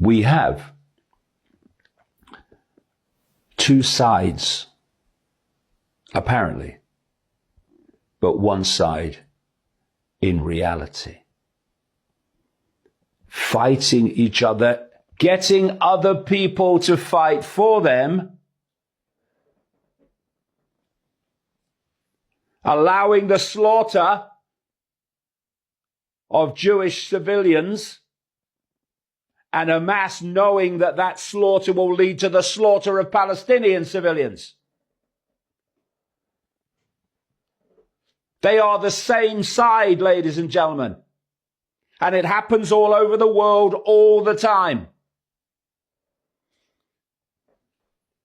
we have two sides, apparently, but one side in reality. Fighting each other, getting other people to fight for them, allowing the slaughter of Jewish civilians, and Hamas knowing that that slaughter will lead to the slaughter of Palestinian civilians. They are the same side, ladies and gentlemen. And it happens all over the world all the time.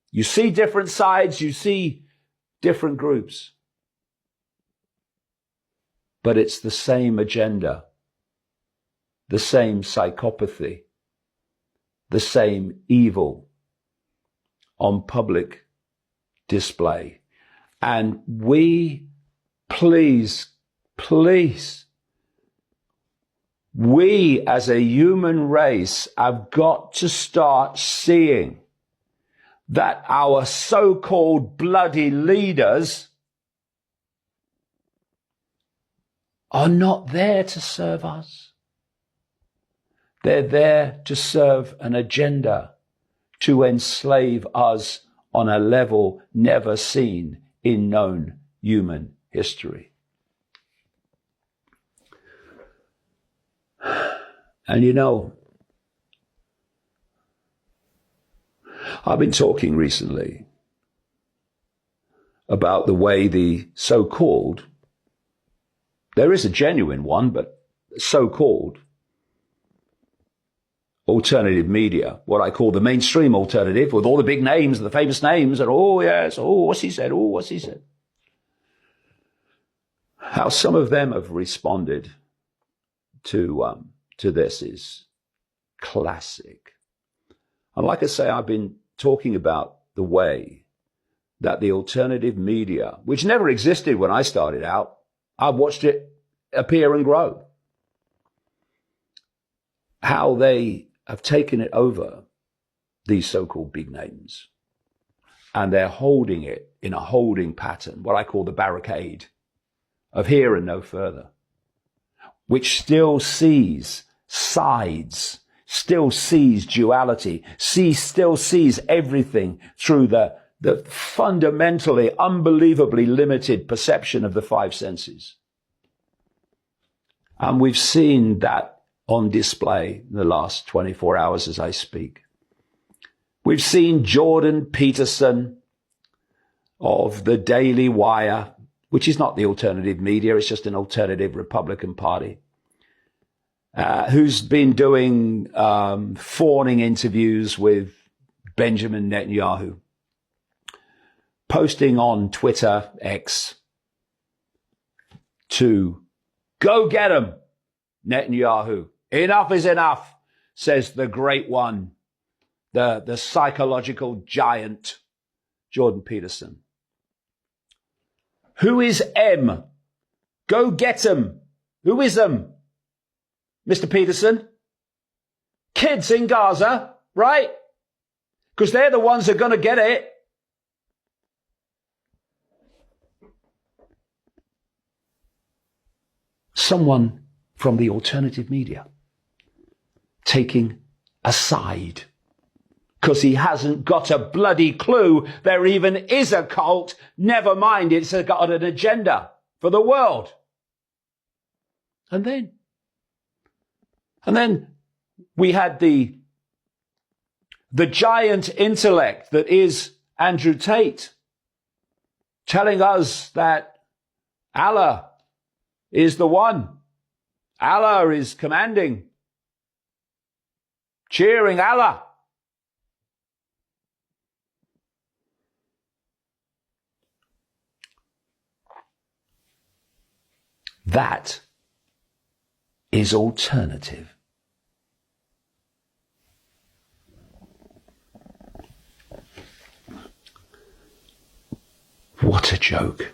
You see different sides, you see different groups. But it's the same agenda, the same psychopathy, the same evil on public display. And we, please, we as a human race have got to start seeing that our so-called bloody leaders are not there to serve us. They're there to serve an agenda, to enslave us on a level never seen in known human history. And you know, I've been talking recently about the way the so-called, there is a genuine one, but so-called alternative media, what I call the mainstream alternative, with all the big names, the famous names, and oh yes, oh what's he said, oh what's he said. How some of them have responded to this is classic. And like I say, I've been talking about the way that the alternative media, which never existed when I started out, I've watched it appear and grow. How they have taken it over, these so-called big names, and they're holding it in a holding pattern, what I call the barricade of here and no further, which still sees sides, still sees duality, still sees everything through the fundamentally, unbelievably limited perception of the five senses. And we've seen that on display in the last 24 hours as I speak. We've seen Jordan Peterson of the Daily Wire, which is not the alternative media, it's just an alternative Republican Party, who's been doing fawning interviews with Benjamin Netanyahu, posting on Twitter, X, to go get him, Netanyahu. Enough is enough, says the great one, the psychological giant, Jordan Peterson. Who is M? Go get him. Who is them? Mr. Peterson? Kids in Gaza, right? Because they're the ones that are going to get it. Someone from the alternative media taking a side because he hasn't got a bloody clue there even is a cult. Never mind, it's got an agenda for the world. And then we had the giant intellect that is Andrew Tate telling us that Allah is the one. Allah is commanding, cheering Allah. That is alternative. What a joke.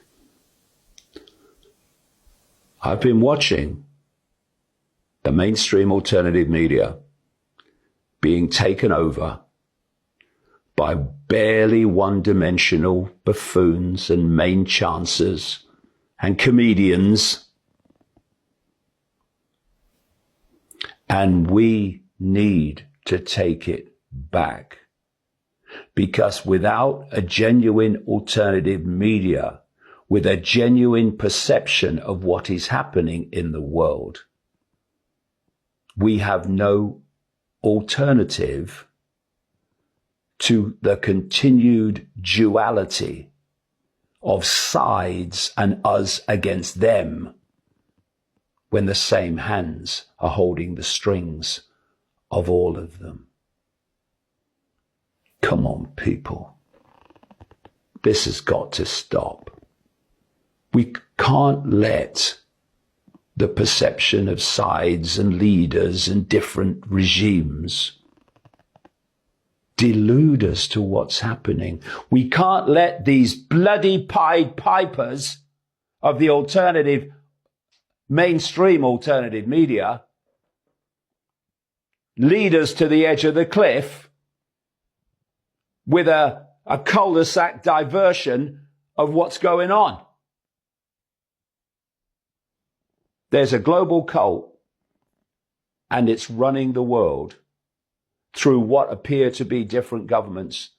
I've been watching the mainstream alternative media being taken over by barely one-dimensional buffoons and main chancers and comedians. And we need to take it back. Because without a genuine alternative media, with a genuine perception of what is happening in the world, we have no alternative to the continued duality of sides and us against them when the same hands are holding the strings of all of them. Come on, people. This has got to stop. We can't let the perception of sides and leaders and different regimes delude us to what's happening. We can't let these bloody Pied Pipers of the alternative, mainstream alternative media lead us to the edge of the cliff with a cul-de-sac diversion of what's going on. There's a global cult, and it's running the world through what appear to be different governments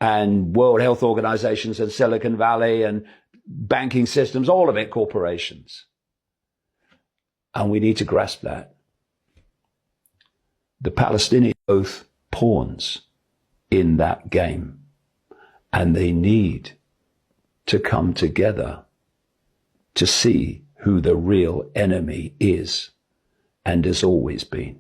and World Health Organizations and Silicon Valley and banking systems, all of it corporations. And we need to grasp that. The Palestinians are both pawns in that game, and they need to come together to see who the real enemy is and has always been.